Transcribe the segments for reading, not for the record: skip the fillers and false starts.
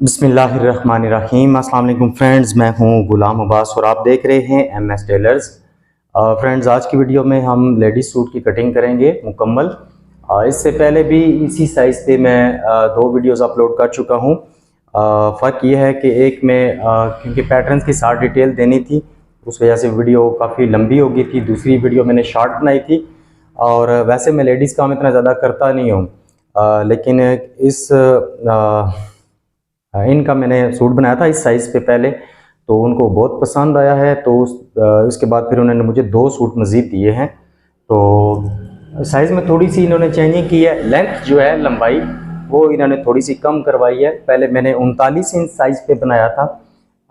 बिस्मिल्लाहिर्रहमानिर्रहीम। अस्सलाम वालेकुम फ्रेंड्स, मैं हूं गुलाम अब्बास और आप देख रहे हैं MS टेलर्स। फ्रेंड्स, आज की वीडियो में हम लेडीज़ सूट की कटिंग करेंगे मुकम्मल। इससे पहले भी इसी साइज़ पे मैं दो वीडियोस अपलोड कर चुका हूं। फ़र्क ये है कि एक में क्योंकि पैटर्न्स की साथ डिटेल देनी थी, उस वजह से वीडियो काफ़ी लंबी हो गई थी। दूसरी वीडियो मैंने शॉर्ट बनाई थी और वैसे मैं लेडीज़ काम इतना ज़्यादा करता नहीं हूँ, लेकिन इस इनका मैंने सूट बनाया था इस साइज़ पे पहले, तो उनको बहुत पसंद आया है। तो उसके बाद फिर उन्होंने मुझे दो सूट मज़ीद दिए हैं। तो साइज़ में थोड़ी सी इन्होंने चेंजिंग की है। लेंथ जो है, लंबाई, वो इन्होंने थोड़ी सी कम करवाई है। पहले मैंने 39 इंच साइज़ पे बनाया था,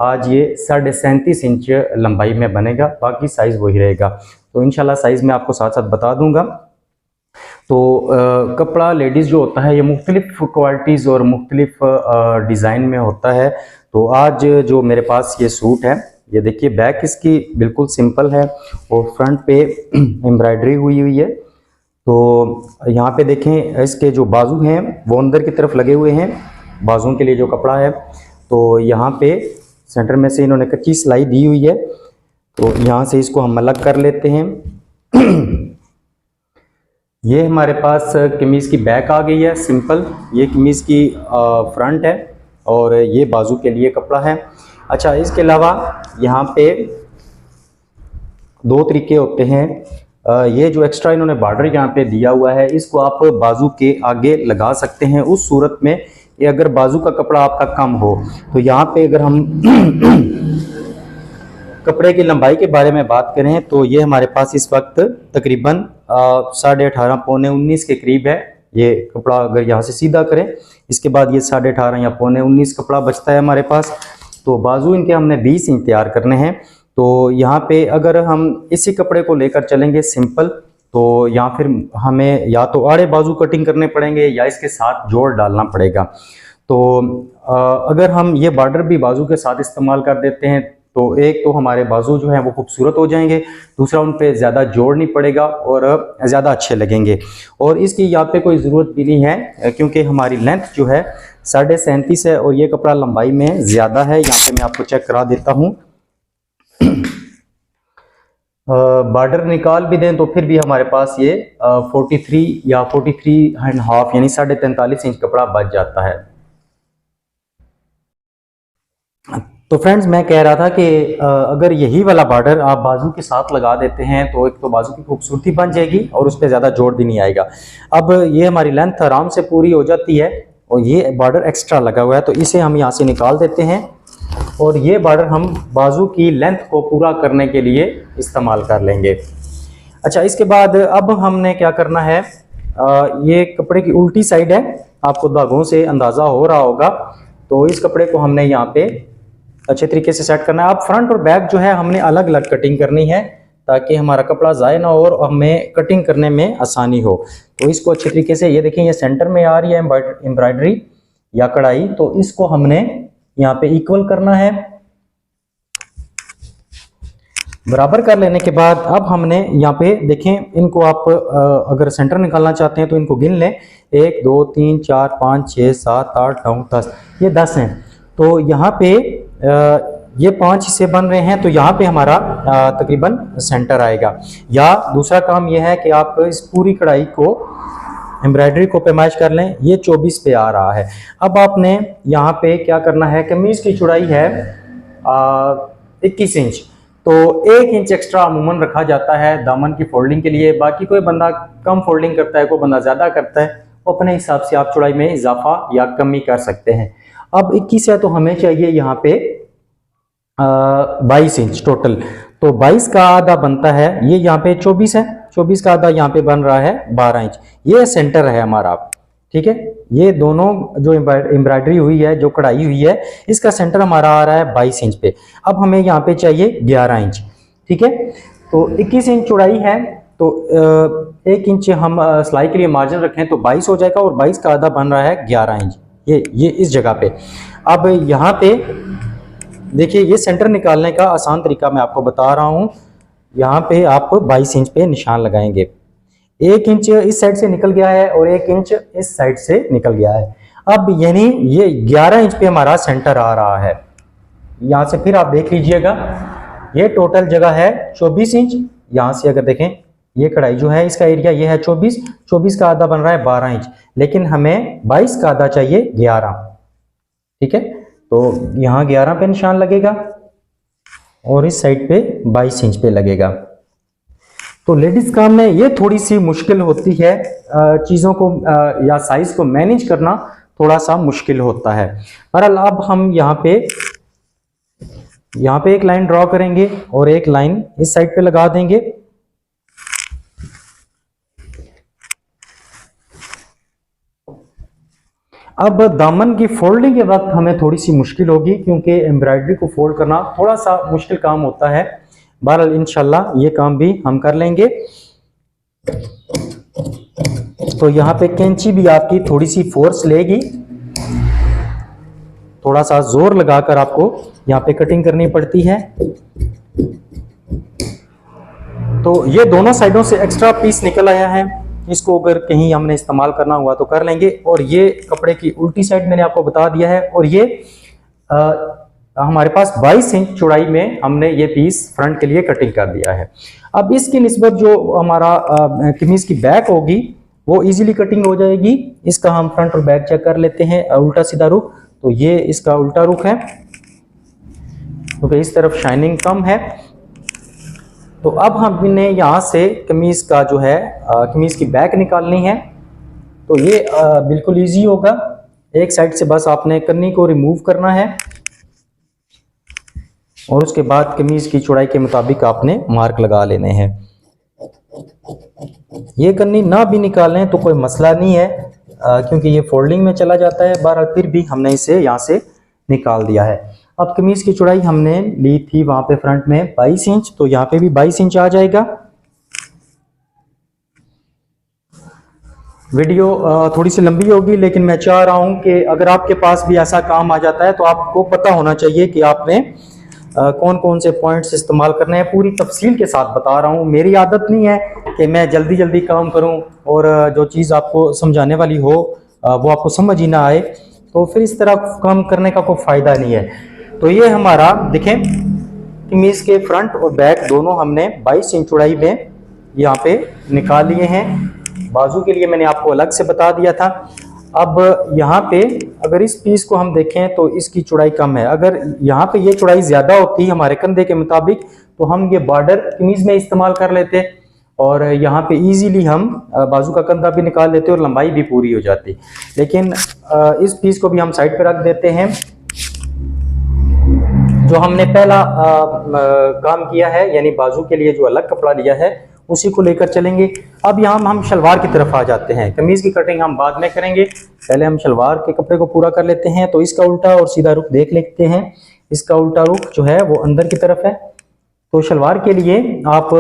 आज ये 37.5 इंच लंबाई में बनेगा, बाकी साइज़ वही रहेगा। तो इंशाल्लाह साइज़ मैं आपको साथ साथ बता दूंगा। तो कपड़ा लेडीज़ जो होता है ये मुख्तलिफ क्वालिटीज़ और मुख्तलिफ डिज़ाइन में होता है। तो आज जो मेरे पास ये सूट है, ये देखिए, बैक इसकी बिल्कुल सिंपल है और फ्रंट पे एम्ब्रॉयडरी हुई है। तो यहाँ पे देखें, इसके जो बाजू हैं वो अंदर की तरफ लगे हुए हैं, बाजुओं के लिए जो कपड़ा है। तो यहाँ पे सेंटर में से इन्होंने कच्ची सिलाई दी हुई है, तो यहाँ से इसको हम अलग कर लेते हैं। ये हमारे पास कमीज़ की बैक आ गई है सिंपल, ये कमीज़ की फ्रंट है और ये बाजू के लिए कपड़ा है। अच्छा, इसके अलावा यहाँ पे दो तरीके होते हैं। ये जो एक्स्ट्रा इन्होंने बॉर्डर यहाँ पे दिया हुआ है, इसको आप बाजू के आगे लगा सकते हैं उस सूरत में कि अगर बाजू का कपड़ा आपका कम हो। तो यहाँ पे अगर हम कपड़े की लंबाई के बारे में बात करें तो ये हमारे पास इस वक्त तकरीबन 18.5 पौने 19 के करीब है। ये कपड़ा अगर यहाँ से सीधा करें, इसके बाद ये 18.5 या पौने 19 कपड़ा बचता है हमारे पास। तो बाजू इनके हमने 20 इंच तैयार करने हैं। तो यहाँ पे अगर हम इसी कपड़े को लेकर चलेंगे सिंपल, तो यहाँ फिर हमें या तो आड़े बाजू कटिंग करने पड़ेंगे या इसके साथ जोड़ डालना पड़ेगा। तो अगर हम ये बॉर्डर भी बाजू के साथ इस्तेमाल कर देते हैं तो एक तो हमारे बाजू जो हैं वो खूबसूरत हो जाएंगे, दूसरा उन पे ज़्यादा जोड़ नहीं पड़ेगा और ज़्यादा अच्छे लगेंगे। और इसकी यहाँ पे कोई ज़रूरत भी नहीं है क्योंकि हमारी लेंथ जो है 37.5 है और ये कपड़ा लंबाई में ज़्यादा है। यहाँ पे मैं आपको चेक करा देता हूँ। बॉर्डर निकाल भी दें तो फिर भी हमारे पास ये 43 या 43.5 यानी 43.5 इंच कपड़ा बच जाता है। तो फ्रेंड्स, मैं कह रहा था कि अगर यही वाला बॉर्डर आप बाजू के साथ लगा देते हैं तो एक तो बाजू की खूबसूरती बन जाएगी और उस पर ज़्यादा जोड़ भी नहीं आएगा। अब ये हमारी लेंथ आराम से पूरी हो जाती है और ये बॉर्डर एक्स्ट्रा लगा हुआ है, तो इसे हम यहाँ से निकाल देते हैं और ये बॉर्डर हम बाजू की लेंथ को पूरा करने के लिए इस्तेमाल कर लेंगे। अच्छा, इसके बाद अब हमने क्या करना है, ये कपड़े की उल्टी साइड है, आपको धागों से अंदाज़ा हो रहा होगा। तो इस कपड़े को हमने यहाँ पे अच्छे तरीके से सेट करना है। अब फ्रंट और बैक जो है हमने अलग अलग कटिंग करनी है ताकि हमारा कपड़ा ज़ाया ना हो और हमें कटिंग करने में आसानी हो। तो इसको अच्छे तरीके से, ये देखें, ये सेंटर में आ रही है एम्ब्रॉयडरी या कढ़ाई, तो इसको हमने यहाँ पे इक्वल करना है। बराबर कर लेने के बाद अब हमने यहाँ पे देखें, इनको आप अगर सेंटर निकालना चाहते हैं तो इनको गिन लें, 1 2 3 4 5 6 7 8 9 10, ये 10 हैं। तो यहाँ पे ये 5 हिस्से बन रहे हैं, तो यहाँ पे हमारा तकरीबन सेंटर आएगा। या दूसरा काम यह है कि आप इस पूरी कढ़ाई को, एम्ब्रॉयडरी को पैमाइश कर लें, ये 24 पे आ रहा है। अब आपने यहाँ पे क्या करना है, कमीज की चौड़ाई है 21 इंच, तो 1 इंच एक्स्ट्रा अमूमन रखा जाता है दामन की फोल्डिंग के लिए। बाकी कोई बंदा कम फोल्डिंग करता है, कोई बंदा ज़्यादा करता है, वो अपने हिसाब से आप चौड़ाई में इजाफा या कमी कर सकते हैं। अब 21 है तो हमें चाहिए यहाँ पे 22 इंच टोटल, तो 22 का आधा बनता है, ये यहाँ पे 24 है, 24 का आधा यहाँ पे बन रहा है 12 इंच। ये सेंटर है हमारा, ठीक है। ये दोनों जो एम्ब्रॉयडरी हुई है, जो कढ़ाई हुई है, इसका सेंटर हमारा आ रहा है 22 इंच पे। अब हमें यहाँ पे चाहिए 11 इंच, ठीक है। तो 21 इंच चौड़ाई है, तो 1 इंच हम सिलाई के लिए मार्जिन रखें तो 22 हो जाएगा और 22 का आधा बन रहा है 11 इंच, ये इस जगह पे। अब यहाँ पे देखिए, ये सेंटर निकालने का आसान तरीका मैं आपको बता रहा हूँ। यहाँ पे आप 22 इंच पे निशान लगाएंगे, 1 इंच इस साइड से निकल गया है और 1 इंच इस साइड से निकल गया है। अब यानी ये 11 इंच पे हमारा सेंटर आ रहा है। यहाँ से फिर आप देख लीजिएगा, ये टोटल जगह है 24 इंच। यहाँ से अगर देखें, ये कढ़ाई जो है इसका एरिया ये है 24 का आधा बन रहा है 12 इंच, लेकिन हमें 22 का आधा चाहिए 11। ठीक है, तो यहाँ 11 पे निशान लगेगा और इस साइड पे 22 इंच पे लगेगा। तो लेडीज काम में ये थोड़ी सी मुश्किल होती है, चीज़ों को या साइज को मैनेज करना थोड़ा सा मुश्किल होता है। बहरहाल अब हम यहाँ पे एक लाइन ड्रॉ करेंगे और एक लाइन इस साइड पे लगा देंगे। अब दामन की फोल्डिंग के वक्त हमें थोड़ी सी मुश्किल होगी, क्योंकि एम्ब्रॉयडरी को फोल्ड करना थोड़ा सा मुश्किल काम होता है। बहरहाल इंशाल्लाह ये काम भी हम कर लेंगे। तो यहाँ पे कैंची भी आपकी थोड़ी सी फोर्स लेगी, थोड़ा सा जोर लगाकर आपको यहाँ पे कटिंग करनी पड़ती है। तो ये दोनों साइडों से एक्स्ट्रा पीस निकल आया है, इसको अगर कहीं हमने इस्तेमाल करना हुआ तो कर लेंगे। और ये कपड़े की उल्टी साइड मैंने आपको बता दिया है, और ये हमारे पास 22 इंच चौड़ाई में हमने ये पीस फ्रंट के लिए कटिंग कर दिया है। अब इसकी निस्बत जो हमारा कमीज की बैक होगी वो इजीली कटिंग हो जाएगी। इसका हम फ्रंट और बैक चेक कर लेते हैं, उल्टा सीधा रुख। तो ये इसका उल्टा रुख है, क्योंकि इस तरफ शाइनिंग कम है। तो अब हमने यहाँ से कमीज का जो है कमीज की बैक निकालनी है। तो ये बिल्कुल इजी होगा, एक साइड से बस आपने कन्नी को रिमूव करना है और उसके बाद कमीज की चौड़ाई के मुताबिक आपने मार्क लगा लेने हैं। ये कन्नी ना भी निकालें तो कोई मसला नहीं है, क्योंकि ये फोल्डिंग में चला जाता है। बहरहाल फिर भी हमने इसे यहाँ से निकाल दिया है। अब कमीज की चौड़ाई हमने ली थी वहां पे फ्रंट में 22 इंच, तो यहाँ पे भी 22 इंच आ जाएगा। वीडियो थोड़ी सी लंबी होगी, लेकिन मैं चाह रहा हूं कि अगर आपके पास भी ऐसा काम आ जाता है तो आपको पता होना चाहिए कि आपने कौन कौन से पॉइंट्स इस्तेमाल करने हैं। पूरी तफसील के साथ बता रहा हूं। मेरी आदत नहीं है कि मैं जल्दी जल्दी काम करूं और जो चीज़ आपको समझाने वाली हो वो आपको समझ ही ना आए, तो फिर इस तरह काम करने का कोई फ़ायदा नहीं है। तो ये हमारा देखें, कमीज के फ्रंट और बैक दोनों हमने 22 इंच चौड़ाई में यहाँ पे निकाल लिए हैं। बाजू के लिए मैंने आपको अलग से बता दिया था। अब यहाँ पे अगर इस पीस को हम देखें तो इसकी चौड़ाई कम है। अगर यहाँ पे ये चौड़ाई ज़्यादा होती हमारे कंधे के मुताबिक तो हम ये बॉर्डर कमीज में इस्तेमाल कर लेते और यहाँ पे इजीली हम बाजू का कंधा भी निकाल लेते और लंबाई भी पूरी हो जाती। लेकिन इस पीस को भी हम साइड पे रख देते हैं। जो हमने पहला काम किया है, यानी बाजू के लिए जो अलग कपड़ा लिया है उसी को लेकर चलेंगे। अब यहाँ हम शलवार की तरफ आ जाते हैं। कमीज की कटिंग हम बाद में करेंगे, पहले हम शलवार के कपड़े को पूरा कर लेते हैं। तो इसका उल्टा और सीधा रुख देख लेते हैं। इसका उल्टा रुख जो है वो अंदर की तरफ है। तो शलवार के लिए आप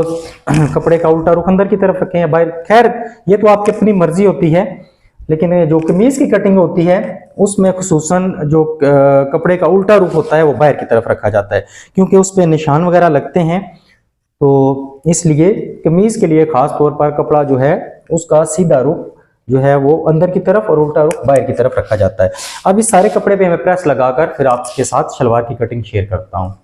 कपड़े का उल्टा रुख अंदर की तरफ रखें या बाहर, खैर ये तो आपकी अपनी मर्जी होती है। लेकिन जो कमीज की कटिंग होती है उसमें खुसूसन जो कपड़े का उल्टा रुख होता है वो बाहर की तरफ रखा जाता है, क्योंकि उस पर निशान वगैरह लगते हैं। तो इसलिए कमीज के लिए खास तौर पर कपड़ा जो है उसका सीधा रुख जो है वो अंदर की तरफ और उल्टा रुख बाहर की तरफ रखा जाता है। अब इस सारे कपड़े पे मैं प्रेस लगाकर फिर आपके साथ शलवार की कटिंग शेयर करता हूँ।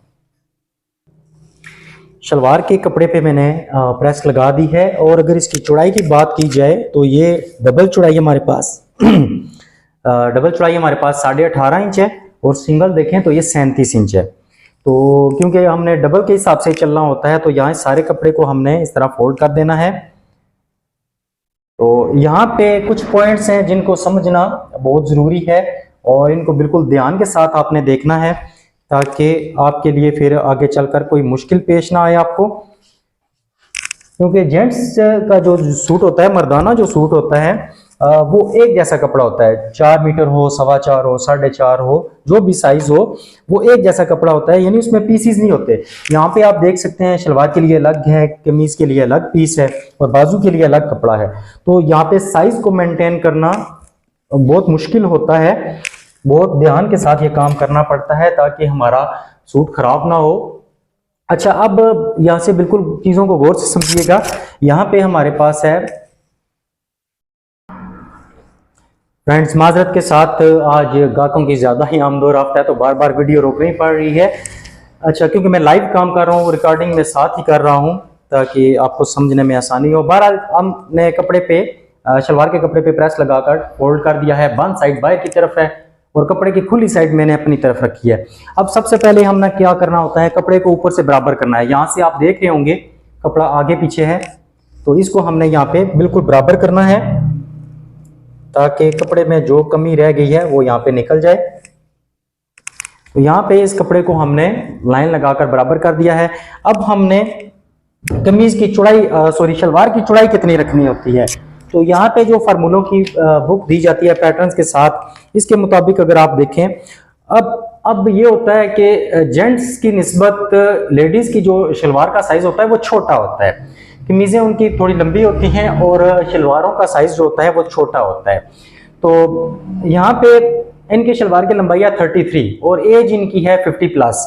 शलवार के कपड़े पे मैंने प्रेस लगा दी है। और अगर इसकी चौड़ाई की बात की जाए तो ये डबल चौड़ाई हमारे पास डबल चौड़ाई हमारे पास 18.5 इंच है और सिंगल देखें तो ये 37 इंच है। तो क्योंकि हमने डबल के हिसाब से चलना होता है तो यहाँ सारे कपड़े को हमने इस तरह फोल्ड कर देना है। तो यहाँ पे कुछ पॉइंट्स हैं जिनको समझना बहुत ज़रूरी है और इनको बिल्कुल ध्यान के साथ आपने देखना है, ताकि आपके लिए फिर आगे चलकर कोई मुश्किल पेश ना आए आपको। क्योंकि जेंट्स का जो सूट होता है, मर्दाना जो सूट होता है, वो एक जैसा कपड़ा होता है। 4 मीटर हो, 4.25 हो, 4.5 हो, जो भी साइज हो वो एक जैसा कपड़ा होता है, यानी उसमें पीसीज नहीं होते। यहाँ पे आप देख सकते हैं शलवार के लिए अलग है, कमीज के लिए अलग पीस है और बाजू के लिए अलग कपड़ा है। तो यहाँ पे साइज को मेंटेन करना बहुत मुश्किल होता है। बहुत ध्यान के साथ ये काम करना पड़ता है ताकि हमारा सूट खराब ना हो। अच्छा, अब यहाँ से बिल्कुल चीज़ों को गौर से समझिएगा। यहाँ पे हमारे पास है फ्रेंड्स माजरत के साथ आज गाहकों की ज़्यादा ही आमदोर आफ्ता है, तो बार बार वीडियो रोकनी पड़ रही है। अच्छा, क्योंकि मैं लाइव काम कर रहा हूँ, रिकॉर्डिंग में साथ ही कर रहा हूँ ताकि आपको समझने में आसानी हो। बहरहाल हमने कपड़े पे शलवार के कपड़े पे प्रेस लगाकर फोल्ड कर दिया है। बंद साइड बाहर की तरफ है और कपड़े की खुली साइड मैंने अपनी तरफ रखी है। अब सबसे पहले हमने क्या करना होता है, कपड़े को ऊपर से बराबर करना है। यहाँ से आप देख रहे होंगे कपड़ा आगे पीछे है, तो इसको हमने यहाँ पे बिल्कुल बराबर करना है ताकि कपड़े में जो कमी रह गई है वो यहाँ पे निकल जाए। तो यहाँ पे इस कपड़े को हमने लाइन लगाकर बराबर कर दिया है। अब हमने कमीज की चौड़ाई शलवार की चौड़ाई कितनी रखनी होती है, तो यहाँ पे जो फार्मूलों की बुक दी जाती है पैटर्न्स के साथ, इसके मुताबिक अगर आप देखें, अब ये होता है कि जेंट्स की निस्बत लेडीज की जो शलवार का साइज होता है वो छोटा होता है। कमीजें उनकी थोड़ी लंबी होती हैं और शलवारों का साइज जो होता है वो छोटा होता है। तो यहाँ पे इनके शलवार की लंबाई है 33 और एज इनकी है 50 प्लस।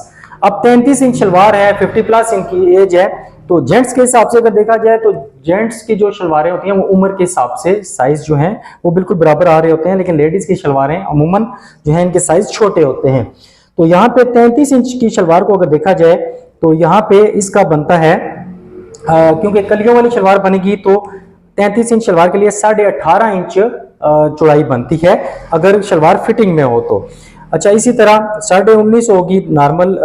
अब 33 इंच शलवार है, 50 प्लस इनकी एज है। तो जेंट्स के हिसाब से अगर देखा जाए तो जेंट्स की जो शलवारें होती हैं वो उम्र के हिसाब से साइज जो है वो बिल्कुल बराबर आ रहे होते हैं, लेकिन लेडीज की शलवारें अमूमन जो है इनके साइज छोटे होते हैं। तो यहाँ पे 33 इंच की शलवार को अगर देखा जाए तो यहाँ पे इसका बनता है, क्योंकि कलियों वाली शलवार बनेगी तो 33 इंच शलवार के लिए 18.5 इंच चौड़ाई बनती है अगर शलवार फिटिंग में हो तो। अच्छा, इसी तरह 19.5 होगी नॉर्मल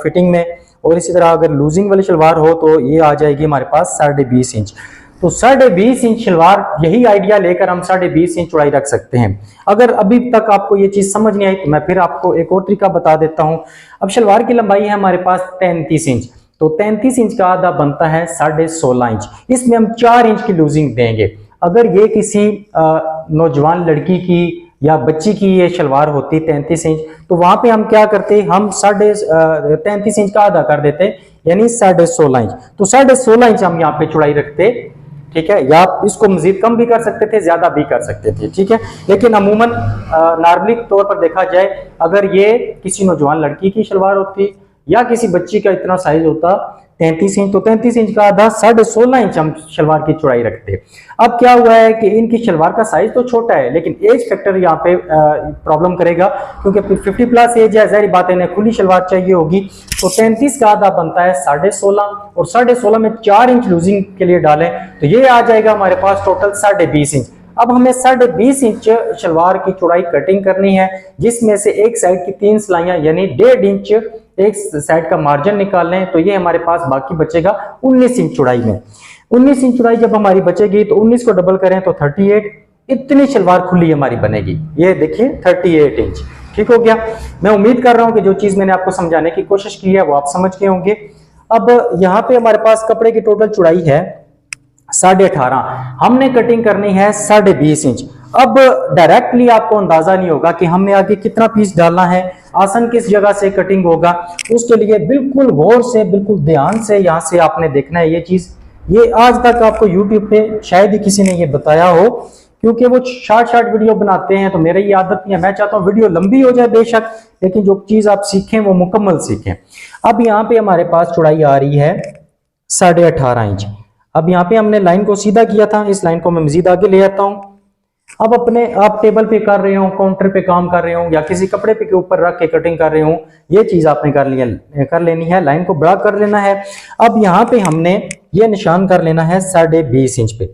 फिटिंग में, और इसी तरह अगर लूजिंग वाली शलवार हो तो ये आ जाएगी हमारे पास 20.5 इंच। तो 20.5 इंच शलवार, यही आइडिया लेकर हम 20.5 इंच चौड़ाई रख सकते हैं। अगर अभी तक आपको ये चीज समझ नहीं आई तो मैं फिर आपको एक और तरीका बता देता हूं। अब शलवार की लंबाई है हमारे पास 33 इंच, तो 33 इंच का आधा बनता है 16.5 इंच। इसमें हम 4 इंच की लूजिंग देंगे। अगर ये किसी नौजवान लड़की की या बच्ची की ये शलवार होती 33 इंच, तो वहां पे हम क्या करते, हम 33 इंच का आधा कर देते, यानी 16.5 इंच। तो 16.5 इंच हम यहाँ पे चौड़ाई रखते, ठीक है। या आप इसको मजीद कम भी कर सकते थे, ज्यादा भी कर सकते थे, ठीक है। लेकिन अमूमन नॉर्मली तौर पर देखा जाए, अगर ये किसी नौजवान लड़की की शलवार होती या किसी बच्ची का इतना साइज होता 33 इंच, तो 33 इंच का आधा 16.5 इंच हम शलवार की चौड़ाई रखते। अब क्या हुआ है कि इनकी शलवार का साइज तो छोटा है, लेकिन एज फैक्टर यहाँ पे प्रॉब्लम करेगा, क्योंकि 50 प्लस एज है, जाहिर बात है इन्हें खुली शलवार चाहिए होगी। तो 33 का आधा बनता है 16.5, और 16.5 में 4 इंच लूजिंग के लिए डालें तो ये आ जाएगा हमारे पास टोटल 20.5 इंच। अब हमें 20.5 इंच शलवार की चौड़ाई कटिंग करनी है, जिसमें से एक साइड की 3 सिलाइयां यानी 1.5 इंच एक साइड का मार्जिन निकाल लें, तो ये हमारे पास बाकी बचेगा 19 इंच चौड़ाई में। 19 इंच चौड़ाई जब हमारी बचेगी तो 19 को डबल करें तो 38, इतनी शलवार खुली हमारी बनेगी। ये देखिए 38 इंच, ठीक हो गया। मैं उम्मीद कर रहा हूं कि जो चीज मैंने आपको समझाने की कोशिश की है वो आप समझ गए होंगे। अब यहाँ पे हमारे पास कपड़े की टोटल चौड़ाई है 18.5, हमने कटिंग करनी है 20.5 इंच। अब डायरेक्टली आपको अंदाजा नहीं होगा कि हमने आगे कितना पीस डालना है, आसन किस जगह से कटिंग होगा। उसके लिए बिल्कुल गौर से, बिल्कुल ध्यान से यहाँ से आपने देखना है ये चीज। ये आज तक आपको YouTube पे शायद ही किसी ने ये बताया हो, क्योंकि वो शॉर्ट वीडियो बनाते हैं, तो मेरी ये आदत नहीं है। मैं चाहता हूँ वीडियो लंबी हो जाए बेशक, लेकिन जो चीज आप सीखें वो मुकम्मल सीखें। अब यहाँ पे हमारे पास चौड़ाई आ रही है 18.5 इंच। अब यहाँ पे हमने लाइन को सीधा किया था, इस लाइन को मैं मजीद आगे ले आता हूँ। अब आप टेबल पे कर रहे हो, काउंटर पे काम कर रहे हो, या किसी कपड़े पे के ऊपर रख के कटिंग कर रहे हो, ये चीज आपने कर लेनी है, लाइन को बड़ा कर लेना है। अब यहाँ पे हमने ये निशान कर लेना है 20.5 इंच पे।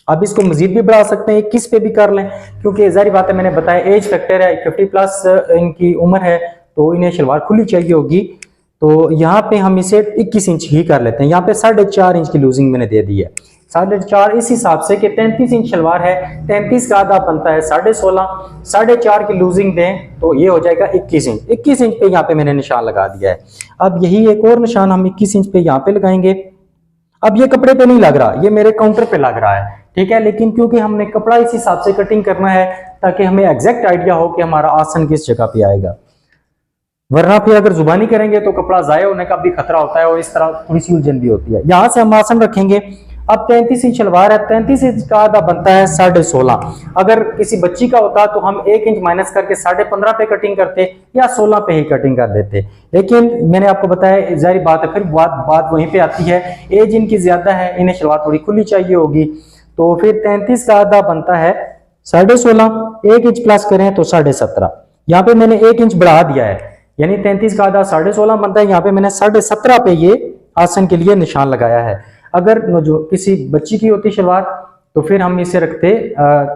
अब इसको मजीद भी बढ़ा सकते हैं, 21 पे भी कर लें, क्योंकि जाहिर बात है मैंने बताया एज फैक्टर है, 50 प्लस इनकी उम्र है, तो इन्हें शलवार खुली चाहिए होगी। तो यहाँ पे हम इसे 21 इंच ही कर लेते हैं। यहाँ पे 4.5 इंच की लूजिंग मैंने दे दी है, 4.5 इस हिसाब से कि 33 इंच शलवार है, 33 का आधा बनता है 16.5, 4.5 की लूजिंग दें तो ये हो जाएगा 21 इंच। 21 इंच पे यहाँ पे मैंने निशान लगा दिया है। अब यही एक और निशान हम 21 इंच पे यहाँ पे लगाएंगे। अब ये कपड़े पे नहीं लग रहा, ये मेरे काउंटर पे लग रहा है, ठीक है। लेकिन क्योंकि हमने कपड़ा इस हिसाब से कटिंग करना है ताकि हमें एग्जैक्ट आइडिया हो कि हमारा आसन किस जगह पे आएगा, वरना फिर अगर जुबानी करेंगे तो कपड़ा जाया होने का भी खतरा होता है और इस तरह थोड़ी सी उलझन भी होती है। यहाँ से हम आसन रखेंगे। अब 33 इंच शलवार है, 33 इंच का आधा बनता है 16.5। अगर किसी बच्ची का होता तो हम 1 इंच माइनस करके 15.5 पे कटिंग करते या 16 पे ही कटिंग कर देते। लेकिन मैंने आपको बताया, जाहिर बात है फिर बात वहीं पे आती है, एज इनकी ज्यादा है, इन्हें शलवार थोड़ी खुली चाहिए होगी, तो फिर 33 का आधा बनता है 16.5, 1 इंच प्लस करें तो 17.5। यहाँ पे मैंने 1 इंच बढ़ा दिया है, यानी 33 का आधा 16.5 बनता है। यहाँ पे मैंने 17.5 पे ये आसन के लिए निशान लगाया है। अगर जो किसी बच्ची की होती शलवार तो फिर हम इसे रखते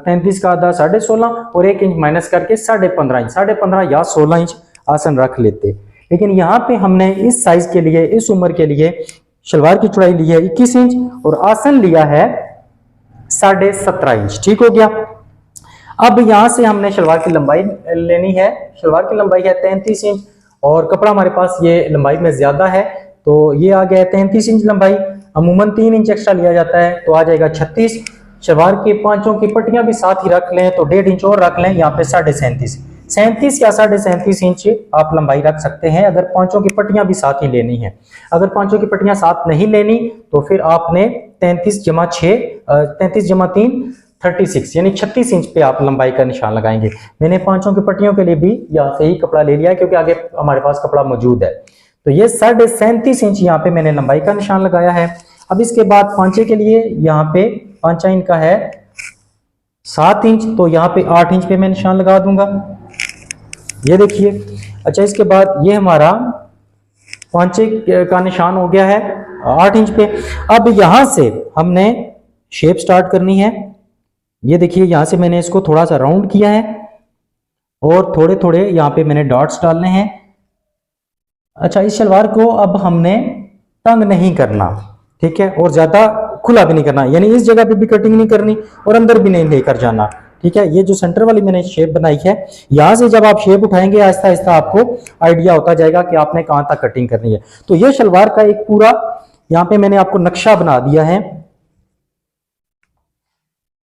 33 का आधा 16.5 और 1 इंच माइनस करके 15.5 इंच, 15.5 या 16 इंच आसन रख लेते। लेकिन यहाँ पे हमने इस साइज के लिए, इस उम्र के लिए शलवार की चौड़ाई ली है 21 इंच और आसन लिया है 17.5 इंच। ठीक हो गया। अब यहां से हमने शलवार की लंबाई लेनी है। शलवार की लंबाई है 33 इंच और कपड़ा हमारे पास ये लंबाई में ज्यादा है, तो ये आ गया है 33 इंच लंबाई। अमूमन 3 इंच एक्स्ट्रा लिया जाता है तो आ जाएगा 36। शलवार के पांचों की पट्टियां भी साथ ही रख लें तो 1.5 इंच और रख लें, यहाँ पे 37.5 या 37.5 इंच आप लंबाई रख सकते हैं अगर पांचों की पट्टियां भी साथ ही लेनी है। अगर पांचों की पट्टियां साथ नहीं लेनी तो फिर आपने 33 जमा 3 36 यानी 36 इंच पे आप लंबाई का निशान लगाएंगे। मैंने पांचों की पट्टियों के लिए भी यहाँ से ही कपड़ा ले लिया है क्योंकि आगे हमारे पास कपड़ा मौजूद है। तो ये 37.5 इंच यहाँ पे मैंने लंबाई का निशान लगाया है। अब इसके बाद पांचे के लिए यहाँ पे पांचा इनका है 7 इंच, तो यहाँ पे 8 इंच पे मैं निशान लगा दूंगा, ये देखिए। अच्छा, इसके बाद ये हमारा पांचे का निशान हो गया है 8 इंच पे। अब यहां से हमने शेप स्टार्ट करनी है। ये देखिए, यहां से मैंने इसको थोड़ा सा राउंड किया है और थोड़े थोड़े यहाँ पे मैंने डॉट्स डालने हैं। अच्छा, इस शलवार को अब हमने तंग नहीं करना, ठीक है, और ज्यादा खुला भी नहीं करना, यानी इस जगह पे भी कटिंग नहीं करनी और अंदर भी नहीं लेकर जाना, ठीक है। ये जो सेंटर वाली मैंने शेप बनाई है, यहां से जब आप शेप उठाएंगे आहिस्ता आहिस्ता आपको आइडिया होता जाएगा कि आपने कहां तक कटिंग करनी है। तो ये शलवार का एक पूरा यहाँ पे मैंने आपको नक्शा बना दिया है,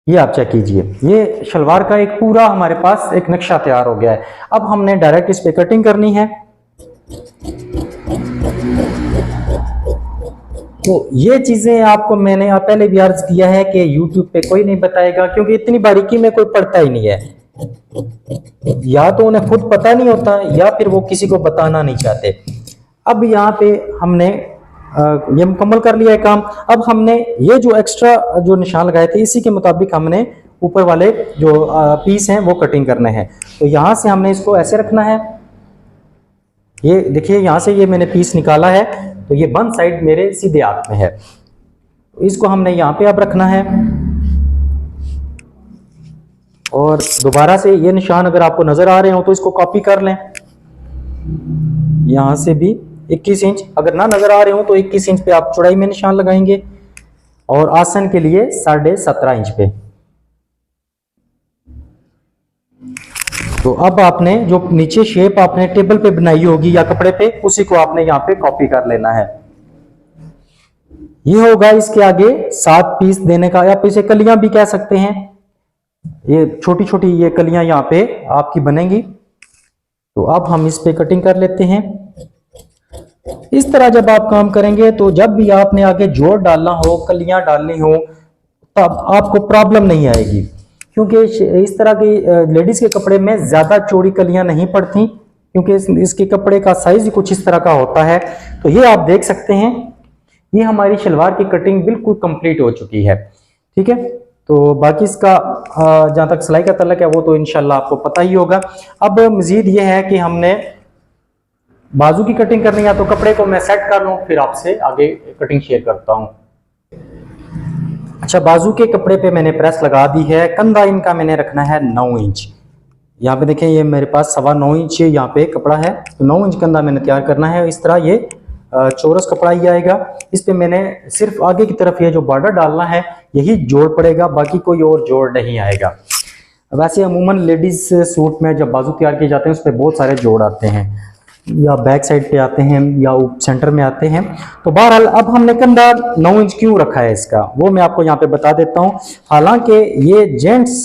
ये आप चेक कीजिए। ये शलवार का एक पूरा हमारे पास एक नक्शा तैयार हो गया है। अब हमने डायरेक्ट इस पे कटिंग करनी है। तो ये चीजें आपको मैंने पहले भी अर्ज किया है कि YouTube पे कोई नहीं बताएगा, क्योंकि इतनी बारीकी में कोई पढ़ता ही नहीं है, या तो उन्हें खुद पता नहीं होता या फिर वो किसी को बताना नहीं चाहते। अब यहाँ पे हमने ये मुकम्मल कर लिया है काम। अब हमने ये जो एक्स्ट्रा जो निशान लगाए थे इसी के मुताबिक हमने ऊपर वाले जो पीस हैं वो कटिंग करने हैं। तो यहाँ से हमने इसको ऐसे रखना है। ये देखिए, यहाँ से ये मैंने पीस निकाला है तो ये बंद साइड मेरे सीधे हाथ में है, तो इसको हमने यहाँ पे अब रखना है। और दोबारा से ये निशान अगर आपको नजर आ रहे हो तो इसको कॉपी कर लें। यहाँ से भी 21 इंच, अगर ना नजर आ रहे हो तो 21 इंच पे आप चौड़ाई में निशान लगाएंगे और आसन के लिए 17.5 इंच पे। तो अब आपने जो नीचे शेप आपने टेबल पे बनाई होगी या कपड़े पे, उसी को आपने यहाँ पे कॉपी कर लेना है। ये होगा इसके आगे 7 पीस देने का, या आप इसे कलियां भी कह सकते हैं। ये छोटी छोटी ये कलियां यहाँ पे आपकी बनेंगी। तो अब हम इस पे कटिंग कर लेते हैं। इस तरह जब आप काम करेंगे तो जब भी आपने आगे जोड़ डालना हो, कलियां डालनी हो, तब आपको प्रॉब्लम नहीं आएगी, क्योंकि इस तरह की लेडीज के कपड़े में ज्यादा चौड़ी कलियां नहीं पड़ती, क्योंकि इसके कपड़े का साइज ही कुछ इस तरह का होता है। तो ये आप देख सकते हैं, ये हमारी शलवार की कटिंग बिल्कुल कंप्लीट हो चुकी है, ठीक है। तो बाकी इसका जहां तक सिलाई का तल्लक है वो तो इंशाल्लाह आपको पता ही होगा। अब मजीद ये है कि हमने बाजू की कटिंग करनी है, तो कपड़े को मैं सेट कर लूं फिर आपसे आगे कटिंग शेयर करता हूं। अच्छा, बाजू के कपड़े पे मैंने प्रेस लगा दी है। कंधा इनका मैंने रखना है 9 इंच। यहाँ पे देखें, ये मेरे पास 9.25 इंच यहाँ पे कपड़ा है, तो 9 इंच कंधा मैंने तैयार करना है। इस तरह ये चौरस कपड़ा ही आएगा। इस पे मैंने सिर्फ आगे की तरफ ये जो बॉर्डर डालना है यही जोड़ पड़ेगा, बाकी कोई और जोड़ नहीं आएगा। वैसे अमूमन लेडीज सूट में जब बाजू तैयार किए जाते हैं उस पर बहुत सारे जोड़ आते हैं, या बैक साइड पे आते हैं या सेंटर में आते हैं। तो बहरहाल अब हमने कंधा 9 इंच क्यों रखा है इसका, वो मैं आपको यहाँ पे बता देता हूँ। हालांकि ये जेंट्स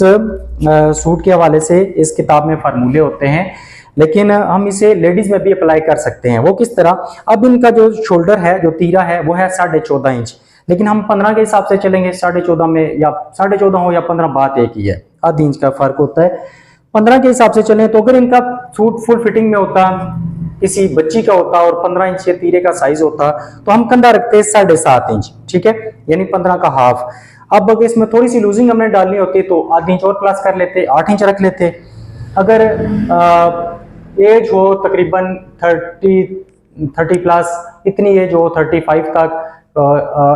सूट के हवाले से इस किताब में फार्मूले होते हैं, लेकिन हम इसे लेडीज में भी अप्लाई कर सकते हैं। वो किस तरह, अब इनका जो शोल्डर है, जो तीरा है, वो है 14.5 इंच, लेकिन हम 15 के हिसाब से चलेंगे। 14.5 में या 14.5 हो या 15 बात एक ही है, आधी इंच का फर्क होता है। 15 के हिसाब से चलें तो अगर इनका सूट फुल फिटिंग में होता, किसी बच्ची का होता और 15 इंच के तीरे का साइज होता, तो हम कंधा रखते हैं 7.5 इंच, ठीक है, यानी 15 का हाफ। अब अगर इसमें थोड़ी सी लूजिंग हमने डालनी होती तो आधी इंच और प्लस कर लेते, 8 इंच रख लेते। अगर एज हो तकरीबन 30 प्लस, इतनी एज हो 35 तक,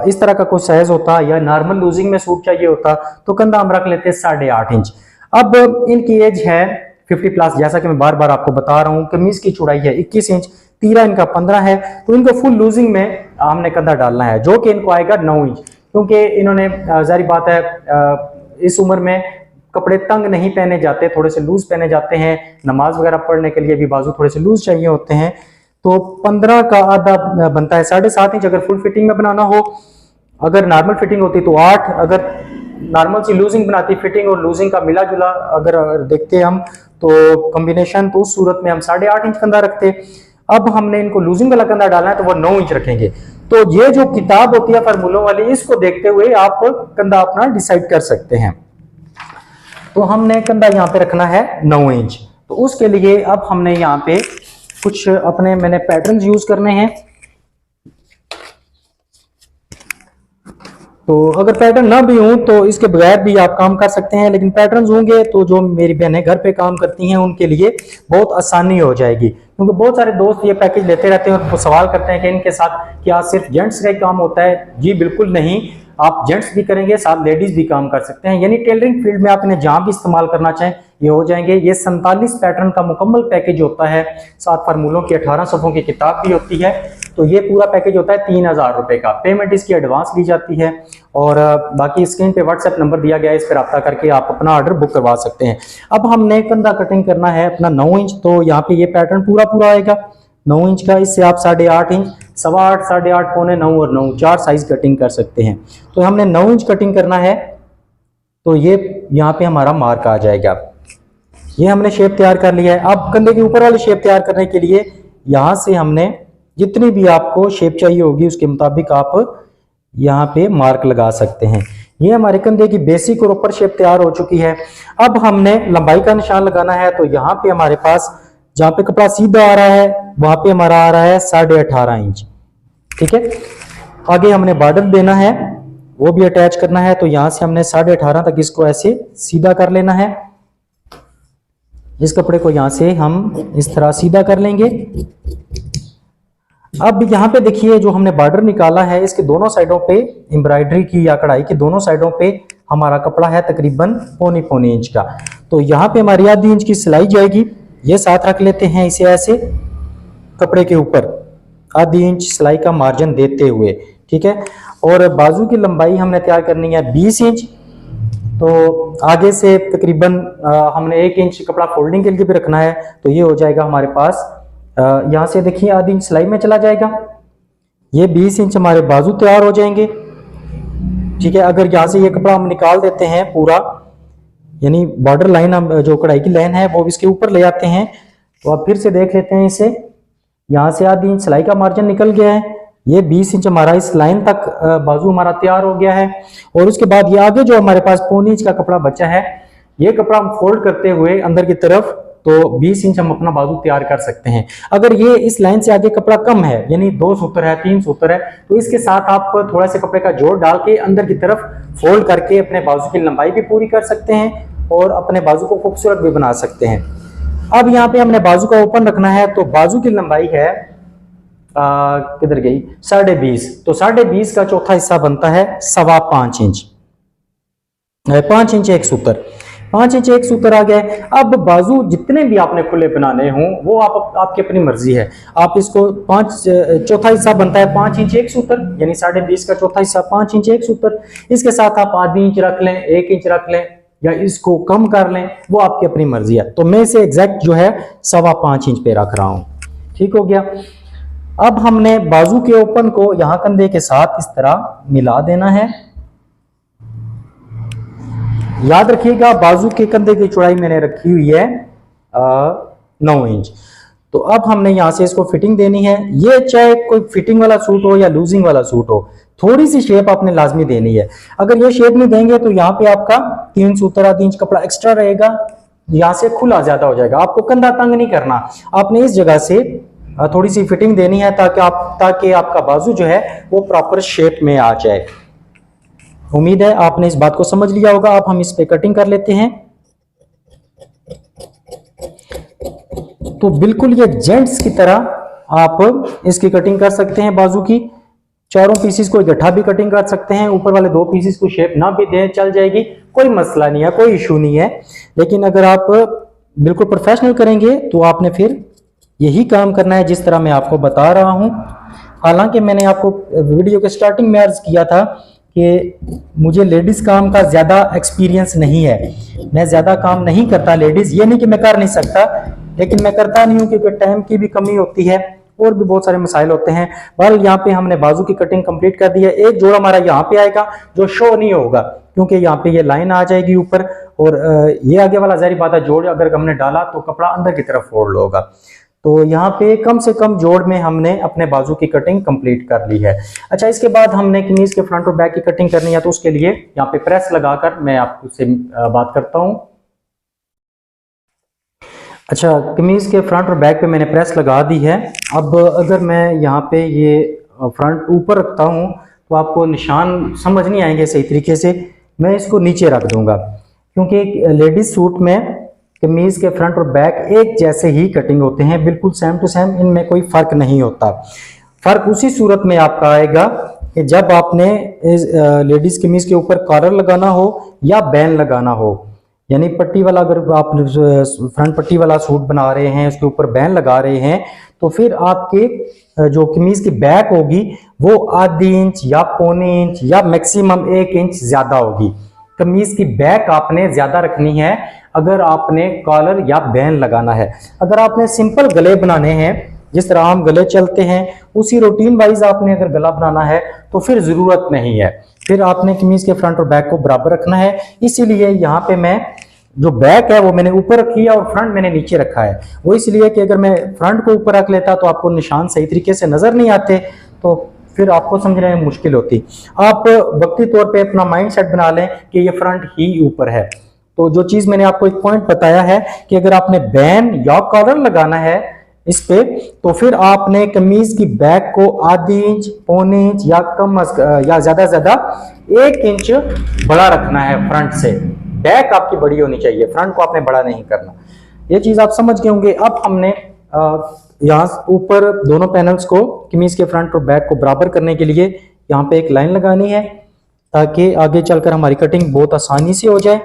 इस तरह का कोई साइज होता या नॉर्मल लूजिंग में सूट चाहिए होता तो कंधा हम रख लेते 8.5 इंच। अब इनकी एज है 50 प्लस, जैसा कि मैं बार बार आपको बता रहा हूँ। कमीज की चौड़ाई है 21 इंच, तीरा इनका 15 है, तो इनको फुल लूजिंग में हमने कंधा डालना है, जो कि इनको आएगा 9 इंच, क्योंकि इन्होंने जाहिर बात है इस उम्र में कपड़े तंग नहीं पहने जाते, थोड़े से लूज पहने जाते हैं। नमाज वगैरह पढ़ने के लिए भी बाजू थोड़े से लूज चाहिए होते हैं। तो 15 का आधा बनता है 7.5 इंच अगर फुल फिटिंग में बनाना हो। अगर नॉर्मल फिटिंग होती तो 8, अगर नॉर्मल सी लूजिंग बनाती, फिटिंग और लूजिंग का मिला जुला अगर देखते हम तो कॉम्बिनेशन, तो उस सूरत में हम 8.5 इंच कंधा रखते। अब हमने इनको लूजिंग वाला कंधा डालना है तो वो 9 इंच रखेंगे। तो ये जो किताब होती है फार्मूलों वाली, इसको देखते हुए आप कंधा अपना डिसाइड कर सकते हैं। तो हमने कंधा यहाँ पे रखना है 9 इंच। तो उसके लिए अब हमने यहाँ पे कुछ अपने मैंने पैटर्न यूज करने हैं। तो अगर पैटर्न ना भी हो तो इसके बगैर भी आप काम कर सकते हैं, लेकिन पैटर्न्स होंगे तो जो मेरी बहनें घर पे काम करती हैं उनके लिए बहुत आसानी हो जाएगी। क्योंकि बहुत सारे दोस्त ये पैकेज लेते रहते हैं और सवाल करते हैं कि इनके साथ क्या सिर्फ जेंट्स का ही काम होता है। जी बिल्कुल नहीं, आप जेंट्स भी करेंगे, साथ लेडीज भी काम कर सकते हैं। यानी टेलरिंग फील्ड में आप इन्हें जहां भी इस्तेमाल करना चाहें ये हो जाएंगे। ये 47 पैटर्न का मुकम्मल पैकेज होता है, साथ फार्मूलों की 18 सफ़ों की किताब भी होती है। तो ये पूरा पैकेज होता है 3000 रुपए का। पेमेंट इसकी एडवांस ली जाती है और बाकी स्क्रीन पे व्हाट्सएप नंबर दिया गया है, इस पर रब्ता करके आप अपना ऑर्डर बुक करवा सकते हैं। अब हमने कंधा कटिंग करना है अपना 9 इंच, तो यहाँ पे ये पैटर्न पूरा आएगा 9 इंच का। इससे आप 8.5 इंच, 8.25, 8.5, 9.25 और 9 4 साइज कटिंग कर सकते हैं। तो हमने 9 इंच कटिंग करना है, तो ये यहाँ पे हमारा मार्क आ जाएगा। ये हमने शेप तैयार कर लिया है। अब कंधे के ऊपर वाली शेप तैयार करने के लिए यहाँ से हमने जितनी भी आपको शेप चाहिए होगी उसके मुताबिक आप यहाँ पे मार्क लगा सकते हैं। ये हमारे कंधे की बेसिक और ऊपर शेप तैयार हो चुकी है। अब हमने लंबाई का निशान लगाना है, तो यहाँ पे हमारे पास जहाँ पे कपड़ा सीधा आ रहा है वहां पे हमारा आ रहा है 18.5 इंच। ठीक है, आगे हमने बॉर्डर देना है, वो भी अटैच करना है। तो यहां से हमने 18.5 तक इसको ऐसे सीधा कर लेना है। इस कपड़े को यहां से हम इस तरह सीधा कर लेंगे। अब यहाँ पे देखिए जो हमने बॉर्डर निकाला है, इसके दोनों साइडों पे एम्ब्रॉयडरी की या कढ़ाई की दोनों साइडों पे हमारा कपड़ा है तकरीबन पौनी इंच का। तो यहाँ पे हमारी आधी इंच की सिलाई जाएगी, ये साथ रख लेते हैं इसे ऐसे कपड़े के ऊपर आधी इंच सिलाई का मार्जिन देते हुए। ठीक है, और बाजू की लंबाई हमने तैयार करनी है 20 इंच। तो आगे से तकरीबन हमने 1 इंच कपड़ा फोल्डिंग के लिए भी रखना है, तो ये हो जाएगा हमारे पास यहाँ से देखिए आधी इंच सिलाई में चला जाएगा। ये 20 इंच हमारे बाजू तैयार हो जाएंगे। ठीक है, अगर यहाँ से ये कपड़ा हम निकाल देते हैं पूरा, यानी बॉर्डर लाइन हम जो कढ़ाई की लाइन है वो इसके ऊपर ले आते हैं, तो अब फिर से देख लेते हैं इसे। यहाँ से आधी इंच सिलाई का मार्जिन निकल गया है, ये 20 इंच हमारा इस लाइन तक बाजू हमारा तैयार हो गया है। और उसके बाद ये आगे जो हमारे पास पौनी इंच का कपड़ा बचा है, ये कपड़ा हम फोल्ड करते हुए अंदर की तरफ, तो 20 इंच हम अपना बाजू तैयार कर सकते हैं। अगर ये इस लाइन से आगे कपड़ा कम है, यानी 2 सूत्र है 3 सूत्र है, तो इसके साथ आप थोड़ा सा कपड़े का जोड़ डाल के अंदर की तरफ फोल्ड करके अपने बाजू की लंबाई भी पूरी कर सकते हैं और अपने बाजू को खूबसूरत भी बना सकते हैं। अब यहाँ पे हमने बाजू का ओपन रखना है, तो बाजू की लंबाई है किधर गई 20.5, तो 20.5 का चौथा हिस्सा बनता है 5.25 इंच। 5 इंच एक सूत्र, 5 इंच एक सूत्र आ गया। अब बाजू जितने भी आपने खुले बनाने हों वो आपकी अपनी मर्जी है। आप इसको चौथा हिस्सा बनता है 5 इंच एक सूत्र, यानी 20.5 का चौथा हिस्सा 5 इंच एक सूत्र। इसके साथ आप आधी इंच रख लें, 1 इंच रख लें या इसको कम कर लें, वो आपकी अपनी मर्जी है। तो मैं इसे एग्जैक्ट जो है 5.25 इंच पे रख रहा हूं। ठीक हो गया। अब हमने बाजू के ओपन को यहाँ कंधे के साथ इस तरह मिला देना है। याद रखिएगा बाजू के कंधे की चौड़ाई मैंने रखी हुई है 9 इंच। तो अब हमने यहाँ से इसको फिटिंग देनी है। ये चाहे कोई फिटिंग वाला सूट हो या लूजिंग वाला सूट हो, थोड़ी सी शेप आपने लाजमी देनी है। अगर ये शेप नहीं देंगे तो यहाँ पे आपका 3 सूत्र आधी इंच कपड़ा एक्स्ट्रा रहेगा, यहाँ से खुला ज्यादा हो जाएगा। आपको कंधा तंग नहीं करना, आपने इस जगह से थोड़ी सी फिटिंग देनी है ताकि आपका बाजू जो है वो प्रॉपर शेप में आ जाए। उम्मीद है आपने इस बात को समझ लिया होगा। अब हम इस पे कटिंग कर लेते हैं। तो बिल्कुल ये जेंट्स की तरह आप इसकी कटिंग कर सकते हैं। बाजू की चारों पीसीस को इकट्ठा भी कटिंग कर सकते हैं, ऊपर वाले 2 पीसीस को शेप ना भी दें चल जाएगी, कोई मसला नहीं है, कोई इशू नहीं है। लेकिन अगर आप बिल्कुल प्रोफेशनल करेंगे तो आपने फिर यही काम करना है जिस तरह मैं आपको बता रहा हूं। हालांकि मैंने आपको वीडियो के स्टार्टिंग में अर्ज किया था कि मुझे लेडीज काम का ज्यादा एक्सपीरियंस नहीं है, मैं ज्यादा काम नहीं करता लेडीज, ये नहीं कि मैं कर नहीं सकता, लेकिन मैं करता नहीं हूं क्योंकि टाइम की भी कमी होती है और भी बहुत सारे मसाइल होते हैं। बहरहाल यहाँ पे हमने बाजू की कटिंग कंप्लीट कर दी है। एक जोड़ हमारा यहाँ पे आएगा जो शो नहीं होगा क्योंकि यहाँ पे ये लाइन आ जाएगी ऊपर, और ये आगे वाला ज़ाहिर बात है जोड़ अगर हमने डाला तो कपड़ा अंदर की तरफ फोल्ड होगा। तो यहाँ पे कम से कम जोड़ में हमने अपने बाजू की कटिंग कंप्लीट कर ली है। अच्छा, इसके बाद हमने कमीज के फ्रंट और बैक की कटिंग करनी है, तो उसके लिए यहाँ पे प्रेस लगाकर मैं आपसे बात करता हूँ। अच्छा, कमीज के फ्रंट और बैक पे मैंने प्रेस लगा दी है। अब अगर मैं यहाँ पे ये फ्रंट ऊपर रखता हूँ तो आपको निशान समझ नहीं आएंगे सही तरीके से, मैं इसको नीचे रख दूंगा क्योंकि लेडीज सूट में कमीज के फ्रंट और बैक एक जैसे ही कटिंग होते हैं, बिल्कुल सेम टू सेम, इनमें कोई फर्क नहीं होता। फर्क उसी सूरत में आपका आएगा कि जब आपने लेडीज कमीज के ऊपर कॉलर लगाना हो या बैन लगाना हो, यानी पट्टी वाला, अगर आप फ्रंट पट्टी वाला सूट बना रहे हैं उसके ऊपर बैन लगा रहे हैं, तो फिर आपके जो कमीज की बैक होगी वो आधी इंच या पौने इंच या मैक्सिमम 1 इंच ज्यादा होगी। कमीज की बैक आपने ज्यादा रखनी है अगर आपने कॉलर या बैन लगाना है। अगर आपने सिंपल गले बनाने हैं, जिस तरह हम गले चलते हैं उसी रूटीन वाइज आपने अगर गला बनाना है तो फिर जरूरत नहीं है, फिर आपने कमीज के फ्रंट और बैक को बराबर रखना है। इसीलिए यहाँ पे मैं जो बैक है वो मैंने ऊपर रखी है और फ्रंट मैंने नीचे रखा है। वो इसलिए कि अगर मैं फ्रंट को ऊपर रख लेता तो आपको निशान सही तरीके से नजर नहीं आते, तो फिर आपको समझने में मुश्किल होती। आप वक्ती तौर पे अपना माइंड सेट बना लें कि ये फ्रंट ही ऊपर है। तो जो चीज मैंने आपको एक पॉइंट बताया है कि अगर आपने बैन या कॉलर लगाना है इस पे, तो फिर आपने कमीज की बैक को आधी इंच, पौने इंच या या ज्यादा 1 इंच बड़ा रखना है फ्रंट से। बैक आपकी बड़ी होनी चाहिए, फ्रंट को आपने बड़ा नहीं करना। ये चीज आप समझ गए होंगे। अब हमने यहाँ ऊपर दोनों पैनल्स को कमीज के फ्रंट और बैक को बराबर करने के लिए यहाँ पे एक लाइन लगानी है ताकि आगे चलकर हमारी कटिंग बहुत आसानी से हो जाए।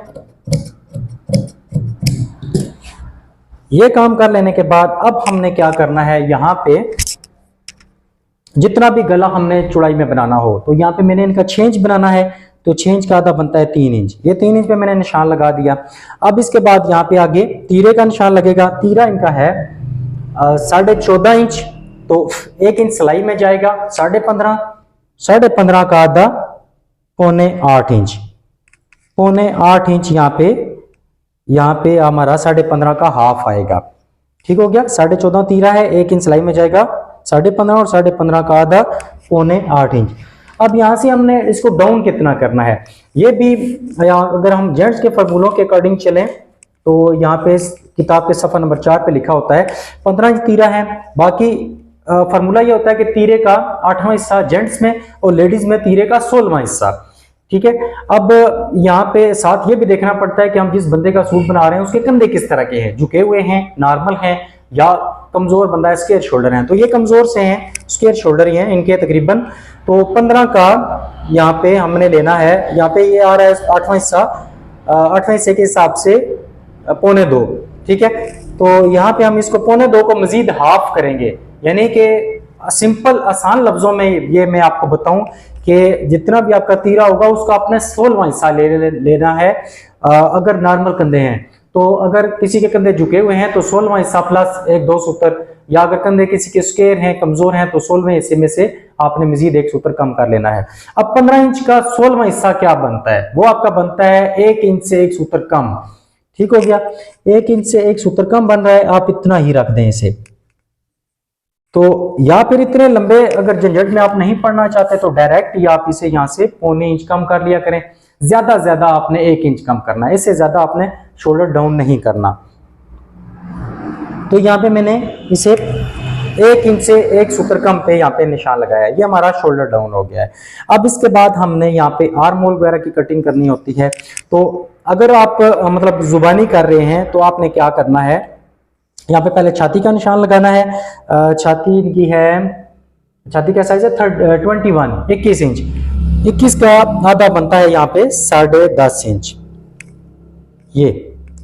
ये काम कर लेने के बाद अब हमने क्या करना है, यहाँ पे जितना भी गला हमने चौड़ाई में बनाना हो, तो यहाँ पे मैंने इनका छेंच बनाना है, तो छेंच का आधा बनता है 3 इंच। ये 3 इंच पे मैंने निशान लगा दिया। अब इसके बाद यहाँ पे आगे तीरे का निशान लगेगा। तीरा इनका है 14.5 इंच, तो 1 इंच सिलाई में जाएगा 15.5, 15.5 का आधा पौने 8 इंच, पौने 8 इंच यहाँ पे हमारा 15.5 का हाफ आएगा। ठीक हो गया। 14.5 तीरा है, 1 इंच सिलाई में जाएगा 15.5 और 15.5 का आधा पौने 8 इंच। अब यहाँ से हमने इसको डाउन कितना करना है, ये भी अगर हम जेंट्स के फार्मूलों के अकॉर्डिंग चलें तो यहाँ पे किताब के सफ़ा नंबर 4 पे लिखा होता है 15 इंच तीरा है। बाकी फार्मूला ये होता है कि तीरे का 8वां हिस्सा जेंट्स में और लेडीज में तीरे का 16वां हिस्सा। ठीक है। अब यहाँ पे साथ ये भी देखना पड़ता है कि हम जिस बंदे का सूट बना रहे हैं उसके कंधे किस तरह के हैं, झुके हुए हैं, नॉर्मल हैं, या कमजोर बंदा है, स्क्वायर शोल्डर हैं। तो ये कमजोर से हैं, स्क्वायर शोल्डर ही हैं इनके तकरीबन। तो 15 का यहाँ पे हमने लेना है, यहाँ पे ये आ रहा है 8वां हिस्सा, 8वें हिस्से के हिसाब से पौने 2। ठीक है। तो यहाँ पे हम इसको पौने 2 को मजीद हाफ करेंगे, यानी कि सिंपल आसान लफ्जों में ये मैं आपको बताऊं कि जितना भी आपका तीरा होगा उसका आपने 16वां हिस्सा लेना है। अगर नॉर्मल कंधे हैं तो अगर किसी के कंधे झुके हुए हैं तो 16वां हिस्सा प्लस 1-2 सूत्र, या अगर कंधे किसी के स्क्वायर हैं, कमजोर हैं, तो 16वें हिस्से में से आपने मजीद 1 सूत्र कम कर लेना है। अब 15 इंच का 16वां हिस्सा क्या बनता है, वो आपका बनता है 1 इंच से 1 सूत्र कम। ठीक हो गया। 1 इंच से 1 सूत्र कम बन रहा है, आप इतना ही रख दें इसे। तो या फिर इतने लंबे अगर झंझट में आप नहीं पढ़ना चाहते तो डायरेक्ट ही आप इसे यहाँ से पौने इंच कम कर लिया करें। ज्यादा आपने 1 इंच कम करना है, इससे ज्यादा आपने शोल्डर डाउन नहीं करना। तो यहाँ पे मैंने इसे 1 इंच से 1 सूत्र कम पे यहाँ पे निशान लगाया है। ये हमारा शोल्डर डाउन हो गया है। अब इसके बाद हमने यहाँ पे आर्म होल वगैरह की कटिंग करनी होती है। तो अगर आप मतलब जुबानी कर रहे हैं तो आपने क्या करना है, यहाँ पे पहले छाती का निशान लगाना है। छाती की है, छाती का साइज है 21 इंच। 21 का आधा बनता है यहाँ पे 10.5 इंच। ये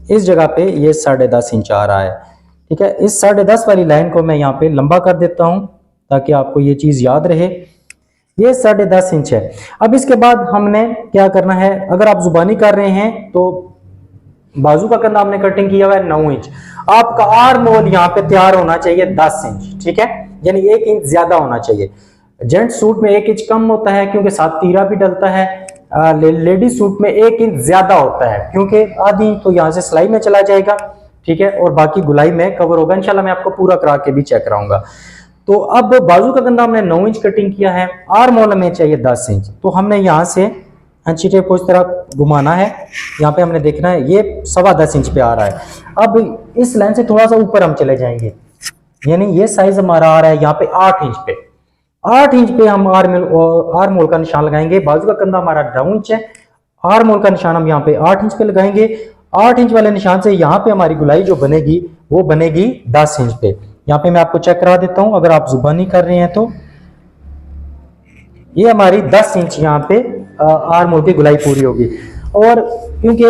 इस जगह पे ये 10.5 इंच आ रहा है। ठीक है, इस 10.5 वाली लाइन को मैं यहाँ पे लंबा कर देता हूँ ताकि आपको ये चीज याद रहे। ये 10.5 इंच है। अब इसके बाद हमने क्या करना है, अगर आप जुबानी कर रहे हैं तो बाजू का कंधा हमने कटिंग किया हुआ है 9 इंच। आपका आर्म होल यहाँ पे तैयार होना चाहिए 10 इंच। ठीक है, यानी 1 इंच ज्यादा होना चाहिए। जेंट सूट में 1 इंच कम होता है क्योंकि साथ तीरा भी डलता है। लेडीज सूट में 1 इंच ज्यादा होता है क्योंकि आधी तो यहाँ से सिलाई में चला जाएगा। ठीक है, और बाकी गुलाई में कवर होगा। इंशाल्लाह मैं आपको पूरा करा के भी चेक कराऊंगा। तो अब बाजू का कंधा हमने 9 इंच कटिंग किया है, आर्म होल में चाहिए 10 इंच। तो हमने यहाँ से अंची टेप को इस तरह घुमाना है। यहाँ पे हमने देखना है ये 10.25 इंच पे आ रहा है। अब इस लाइन से थोड़ा सा ऊपर हम चले जाएंगे, यानी ये साइज हमारा आ रहा है यहाँ पे 8 इंच पे। 8 इंच पे हम आर्म होल का निशान लगाएंगे। बाजू का कंधा हमारा 9 इंच है, आर्म होल का निशान हम यहाँ पे 8 इंच पे लगाएंगे। 8 इंच वाले निशान से यहाँ पे हमारी गुलाई जो बनेगी वो बनेगी 10 इंच पे। यहाँ पे मैं आपको चेक करा देता हूँ, अगर आप जुबानी कर रहे हैं तो ये हमारी 10 इंच यहाँ पे आर्म होल की गुलाई पूरी होगी। और क्योंकि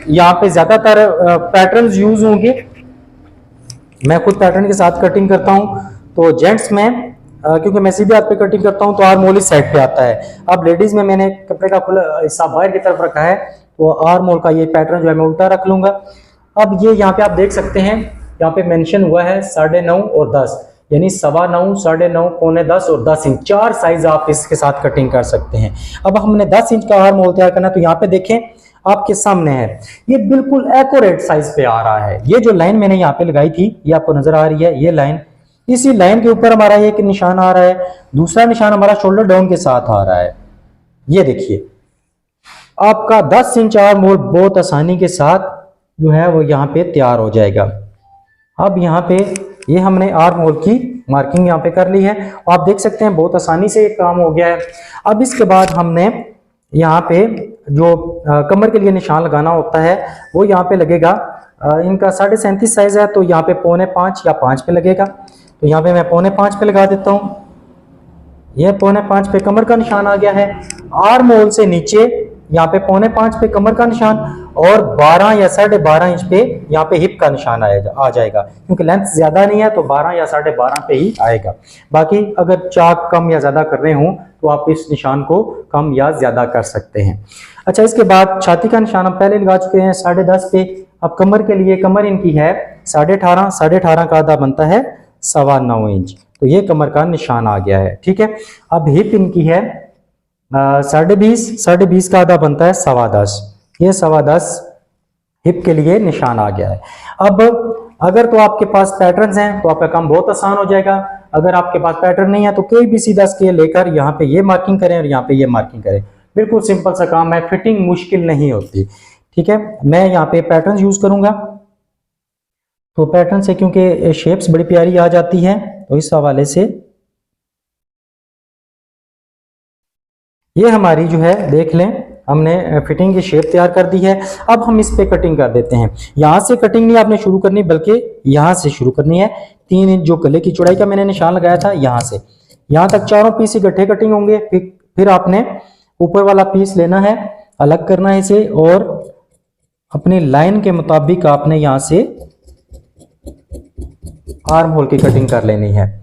यहाँ पे ज्यादातर पैटर्न्स यूज होंगे, मैं खुद पैटर्न के साथ कटिंग करता हूँ, तो जेंट्स में क्योंकि मैं सीधे हाथ पे कटिंग करता हूँ तो आर्म होल इस साइड पे आता है। अब लेडीज में मैंने कपड़े का खुला हिस्सा बाहर की तरफ रखा है, तो आर्म होल का ये पैटर्न जो है मैं उल्टा रख लूंगा। अब ये यहाँ पे आप देख सकते हैं, यहाँ पे मेंशन हुआ है 9.5 और 10, यानी 9.25, 9.5, पौने 10 और 10 इंच। 4 साइज आप इसके साथ कटिंग कर सकते हैं। अब हमने 10 इंच का आर्म होल तैयार करना है, तो यहाँ पे देखें आपके सामने है, ये बिल्कुल एक्यूरेट साइज पे आ रहा है। ये जो लाइन मैंने यहाँ पे लगाई थी ये आपको नजर आ रही है, ये लाइन, इसी लाइन के ऊपर हमारा एक निशान आ रहा है, दूसरा निशान हमारा शोल्डर डाउन के साथ आ रहा है। ये देखिए आपका 10 इंच आर्म होल बहुत आसानी के साथ जो है वो यहाँ पे तैयार हो जाएगा। अब यहाँ पे ये हमने आर्म होल की मार्किंग यहाँ पे कर ली है, आप देख सकते हैं बहुत आसानी से काम हो गया है। अब इसके बाद हमने यहाँ पे जो कमर के लिए निशान लगाना होता है वो यहाँ पे लगेगा। इनका 37.5 साइज है, तो यहाँ पे पौने 5 या 5 पे लगेगा। तो यहाँ पे मैं पौने 5 पे लगा देता हूँ। यह पौने 5 पे कमर का निशान आ गया है। आर्म होल से नीचे यहाँ पे पौने 5 पे कमर का निशान और 12 या 12.5 इंच पे यहाँ पे हिप का निशान आ जाएगा, क्योंकि लेंथ ज्यादा नहीं है तो 12 या 12.5 पे ही आएगा। बाकी अगर चाक कम या ज्यादा कर रहे हो तो आप इस निशान को कम या ज्यादा कर सकते हैं। अच्छा, इसके बाद छाती का निशान हम पहले लगा चुके हैं 10.5 पे। अब कमर के लिए, कमर इनकी है 18.5, 18.5 का आधा बनता है 9.25 इंच, तो ये कमर का निशान आ गया है। ठीक है, अब हिप इनकी है 20.5, 20.5 का आधा बनता है 10.25, ये 10.25 हिप के लिए निशान आ गया है। अब अगर तो आपके पास पैटर्न्स हैं तो आपका काम बहुत आसान हो जाएगा। अगर आपके पास पैटर्न नहीं है तो कोई भी सीधा स्केल लेकर यहाँ पे ये मार्किंग करें और यहाँ पे ये मार्किंग करें, बिल्कुल सिंपल सा काम है, फिटिंग मुश्किल नहीं होती। ठीक है, मैं यहाँ पे पैटर्न यूज करूंगा, तो पैटर्न से क्योंकि शेप्स बड़ी प्यारी आ जाती है तो इस हवाले से ये हमारी जो है देख लें, हमने फिटिंग की शेप तैयार कर दी है। अब हम इस पे कटिंग कर देते हैं। यहाँ से कटिंग नहीं आपने शुरू करनी, बल्कि यहाँ से शुरू करनी है। 3 इंच जो गले की चौड़ाई का मैंने निशान लगाया था, यहाँ से यहाँ तक चारों पीस इकट्ठे कटिंग होंगे। फिर आपने ऊपर वाला पीस लेना है, अलग करना है इसे, और अपनी लाइन के मुताबिक आपने यहाँ से आर्म होल की कटिंग कर लेनी है।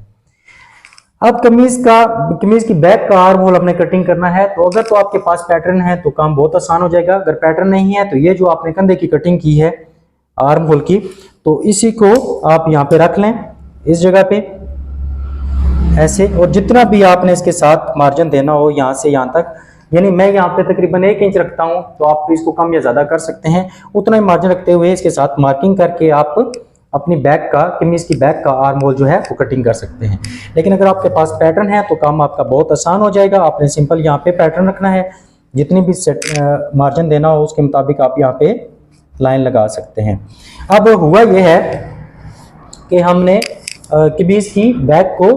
अब कमीज की बैक का आर्म होल अपने कटिंग करना है, तो अगर तो आपके पास पैटर्न है तो काम बहुत आसान हो जाएगा। अगर पैटर्न नहीं है तो ये जो आपने कंधे की कटिंग की है आर्म होल की, तो इसी को आप यहाँ पे रख लें, इस जगह पे ऐसे, और जितना भी आपने इसके साथ मार्जिन देना हो यहाँ से यहाँ तक, यानी मैं यहाँ पे तकरीबन 1 इंच रखता हूँ, तो आप इसको कम या ज्यादा कर सकते हैं। उतना ही मार्जिन रखते हुए इसके साथ मार्किंग करके आप अपनी बैक का, कमीज की बैक का आर्म होल जो है वो कटिंग कर सकते हैं। लेकिन अगर आपके पास पैटर्न है तो काम आपका बहुत आसान हो जाएगा। आपने सिंपल यहाँ पे पैटर्न रखना है, जितनी भी मार्जिन देना हो उसके मुताबिक आप यहाँ पे लाइन लगा सकते हैं। अब हुआ ये है कि हमने कमीज की बैक को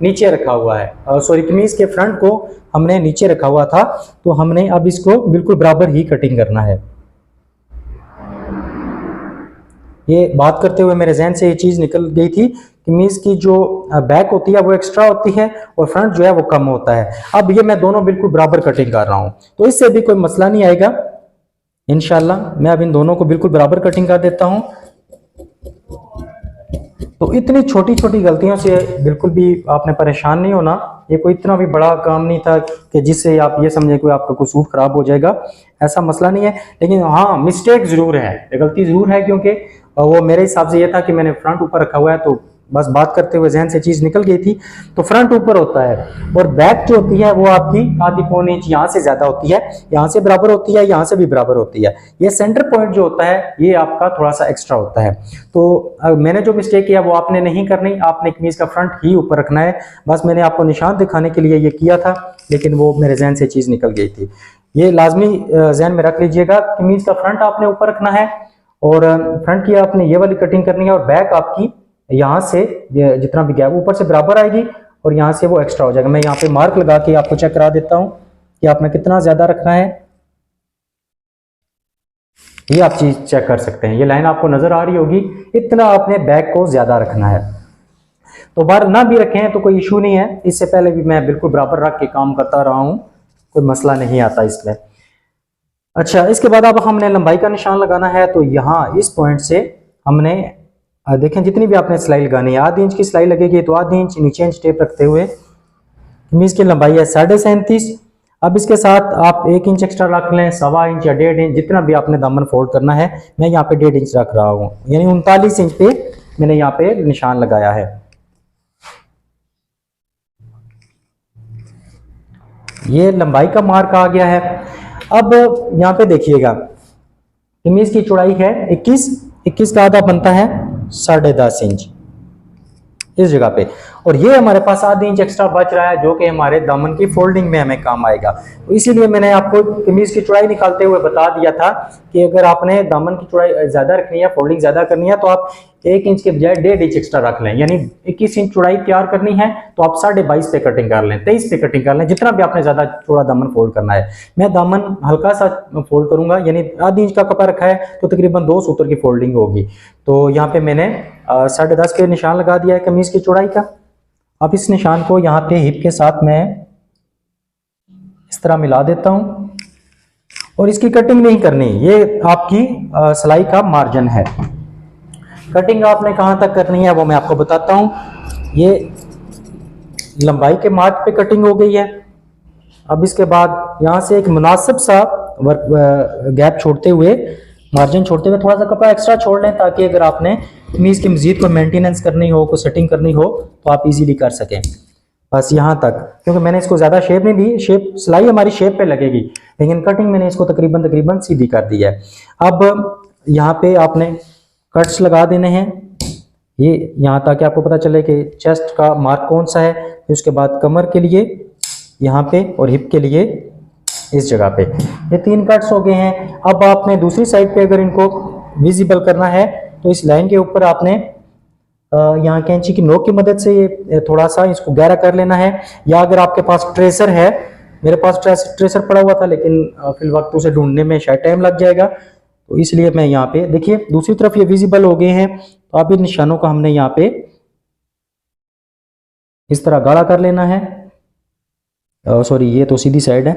नीचे रखा हुआ है, सॉरी कमीज के फ्रंट को हमने नीचे रखा हुआ था, तो हमने अब इसको बिल्कुल बराबर ही कटिंग करना है। ये बात करते हुए मेरे जहन से ये चीज़ निकल गई थी, कमीज की जो बैक होती है वो एक्स्ट्रा होती है और फ्रंट जो है वो कम होता है। अब ये मैं दोनों बिल्कुल बराबर कटिंग कर रहा हूँ, तो इससे भी कोई मसला नहीं आएगा इंशाल्लाह। मैं अब इन दोनों को बिल्कुल बराबर कटिंग कर देता हूँ। तो इतनी छोटी छोटी गलतियों से बिल्कुल भी आपने परेशान नहीं होना, ये कोई इतना भी बड़ा काम नहीं था कि जिससे आप ये समझें कि आपका कोई सूट खराब हो जाएगा, ऐसा मसला नहीं है। लेकिन हाँ, मिस्टेक जरूर है, गलती जरूर है, क्योंकि वो मेरे हिसाब से ये था कि मैंने फ्रंट ऊपर रखा हुआ है, तो बस बात करते हुए जहन से चीज निकल गई थी। तो फ्रंट ऊपर होता है और बैक जो होती है वो आपकी आधी पौनी इंच यहाँ से ज्यादा होती है, यहाँ से बराबर होती है, यहाँ से भी बराबर होती है। ये सेंटर पॉइंट जो होता है ये आपका थोड़ा सा एक्स्ट्रा होता है। तो मैंने जो मिस्टेक किया वो आपने नहीं करनी, आपने कमीज का फ्रंट ही ऊपर रखना है। बस मैंने आपको निशान दिखाने के लिए ये किया था, लेकिन वो मेरे जहन से चीज निकल गई थी। ये लाजमी जहन में रख लीजिएगा, कमीज का फ्रंट आपने ऊपर रखना है और फ्रंट की आपने ये वाली कटिंग करनी है, और बैक आपकी यहाँ से जितना भी गैप ऊपर से बराबर आएगी और यहाँ से वो एक्स्ट्रा हो जाएगा। मैं यहाँ पे मार्क लगा के आपको चेक करा देता हूँ कि आपने कितना ज्यादा रखना है। ये आप चीज चेक कर सकते हैं, ये लाइन आपको नजर आ रही होगी, इतना आपने बैक को ज्यादा रखना है। तो बाहर ना भी रखे हैं तो कोई इशू नहीं है, इससे पहले भी मैं बिल्कुल बराबर रख के काम करता रहा हूँ, कोई मसला नहीं आता इसमें। अच्छा, इसके बाद अब हमने लंबाई का निशान लगाना है। तो यहाँ इस पॉइंट से हमने देखें जितनी भी आपने सिलाई लगानी है, आधी इंच की सिलाई लगेगी, तो आधी इंच नीचे इंच टेप रखते हुए कमीज की लंबाई है 37.5। अब इसके साथ आप 1 इंच एक्स्ट्रा रख लें, 1.25 इंच या 1.5 इंच, जितना भी आपने दामन फोल्ड करना है। मैं यहाँ पे 1.5 इंच रख रहा हूँ, यानी 39 इंच पे मैंने यहाँ पे निशान लगाया है। ये लंबाई का मार्क आ गया है। अब यहाँ पे देखिएगा, कमीज की चौड़ाई है 21 का आधा बनता है 10.5 इंच इस जगह पे, और ये हमारे पास आधी इंच एक्स्ट्रा बच रहा है जो कि हमारे दामन की फोल्डिंग में हमें काम आएगा। तो इसीलिए मैंने आपको कमीज की चौड़ाई निकालते हुए बता दिया था कि अगर आपने दामन की चौड़ाई ज्यादा रखनी है, फोल्डिंग ज्यादा करनी है, तो आप 1 इंच के बजाय 1.5 इंच एक्स्ट्रा रख लें, यानी 21 इंच चौड़ाई तैयार करनी है तो आप 22.5 पे कटिंग कर लें, 23 पे कटिंग कर लें, जितना भी आपने ज्यादा चौड़ा दामन फोल्ड करना है। मैं दामन हल्का सा फोल्ड करूंगा, यानी आधी इंच का कपड़ा रखा है तो तकरीबन 2 सूत्र की फोल्डिंग होगी। तो यहाँ पे मैंने 10.5 के निशान लगा दिया है कमीज की चौड़ाई का। अब इस निशान को यहाँ पे हिप के साथ मैं इस तरह मिला देता हूं, और इसकी कटिंग नहीं करनी, ये आपकी सिलाई का मार्जिन है। कटिंग आपने कहां तक करनी है वो मैं आपको बताता हूं। ये लंबाई के मार्क पे कटिंग हो गई है। अब इसके बाद यहां से एक मुनासिब सा गैप छोड़ते हुए, मार्जिन छोड़ते हुए थोड़ा सा कपड़ा एक्स्ट्रा छोड़ लें, ताकि अगर आपने कमीज की मजीद को मेंटेनेंस करनी हो, को सेटिंग करनी हो, तो आप इजीली कर सकें। बस यहाँ तक, क्योंकि मैंने इसको ज़्यादा शेप नहीं दी, शेप सिलाई हमारी शेप पे लगेगी, लेकिन कटिंग मैंने इसको तकरीबन सीधी कर दी है। अब यहाँ पे आपने कट्स लगा देने हैं, ये यहाँ ताकि आपको पता चले कि चेस्ट का मार्क कौन सा है। फिर उसके बाद कमर के लिए यहाँ पे और हिप के लिए इस जगह पे, ये 3 कट्स हो गए हैं। अब आपने दूसरी साइड पे अगर इनको विजिबल करना है तो इस लाइन के ऊपर आपने यहाँ कैंची की नोक की मदद से ये थोड़ा सा इसको गहरा कर लेना है, या अगर आपके पास ट्रेसर है, मेरे पास ट्रेसर पड़ा हुआ था लेकिन फिल वक्त उसे ढूंढने में शायद टाइम लग जाएगा, तो इसलिए मैं यहाँ पे देखिए दूसरी तरफ ये विजिबल हो गए हैं। तो अब इन निशानों को हमने यहाँ पे इस तरह गाढ़ा कर लेना है। सॉरी, ये तो सीधी साइड है,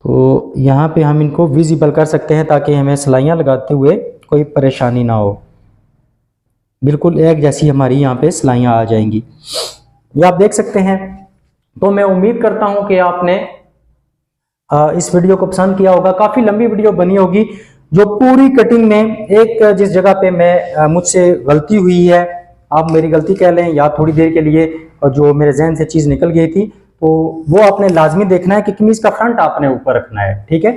तो यहाँ पे हम इनको विजिबल कर सकते हैं ताकि हमें सिलाइयाँ लगाते हुए कोई परेशानी ना हो। बिल्कुल एक जैसी हमारी यहाँ पे सिलाइयाँ आ जाएंगी, ये आप देख सकते हैं। तो मैं उम्मीद करता हूँ कि आपने इस वीडियो को पसंद किया होगा। काफ़ी लंबी वीडियो बनी होगी, जो पूरी कटिंग में एक जिस जगह पे मैं मुझसे गलती हुई है, आप मेरी गलती कह लें या थोड़ी देर के लिए जो मेरे जहन से चीज़ निकल गई थी, तो वो आपने लाजमी देखना है कि कमीज का फ्रंट आपने ऊपर रखना है, ठीक है।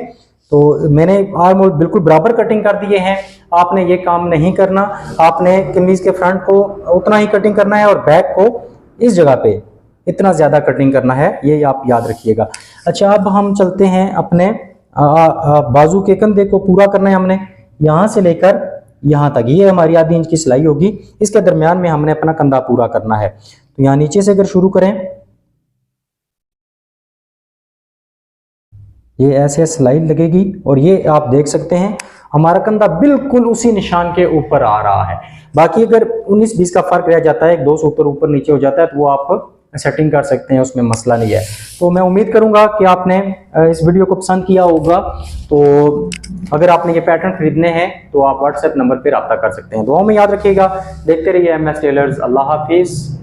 तो मैंने आर्म होल बिल्कुल बराबर कटिंग कर दिए हैं, आपने ये काम नहीं करना। आपने कमीज के फ्रंट को उतना ही कटिंग करना है और बैक को इस जगह पे इतना ज़्यादा कटिंग करना है, ये आप याद रखिएगा। अच्छा, अब हम चलते हैं अपने बाजू के कंधे को पूरा करना है हमने, यहाँ से लेकर यहाँ तक, ये हमारी आधी इंच की सिलाई होगी। इसके दरमियान में हमने अपना कंधा पूरा करना है। तो यहाँ नीचे से अगर शुरू करें, ये ऐसे सिलाई लगेगी और ये आप देख सकते हैं हमारा कंधा बिल्कुल उसी निशान के ऊपर आ रहा है। बाकी अगर 19-20 का फर्क रह जाता है, 1-2 सूत्र ऊपर नीचे हो जाता है, तो वो आप सेटिंग कर सकते हैं, उसमें मसला नहीं है। तो मैं उम्मीद करूंगा कि आपने इस वीडियो को पसंद किया होगा। तो अगर आपने ये पैटर्न खरीदने हैं तो आप व्हाट्सएप नंबर पर रब्ता कर सकते हैं। दुआ में याद रखिएगा, देखते रहिए MS टेलर्स। अल्लाह हाफिज।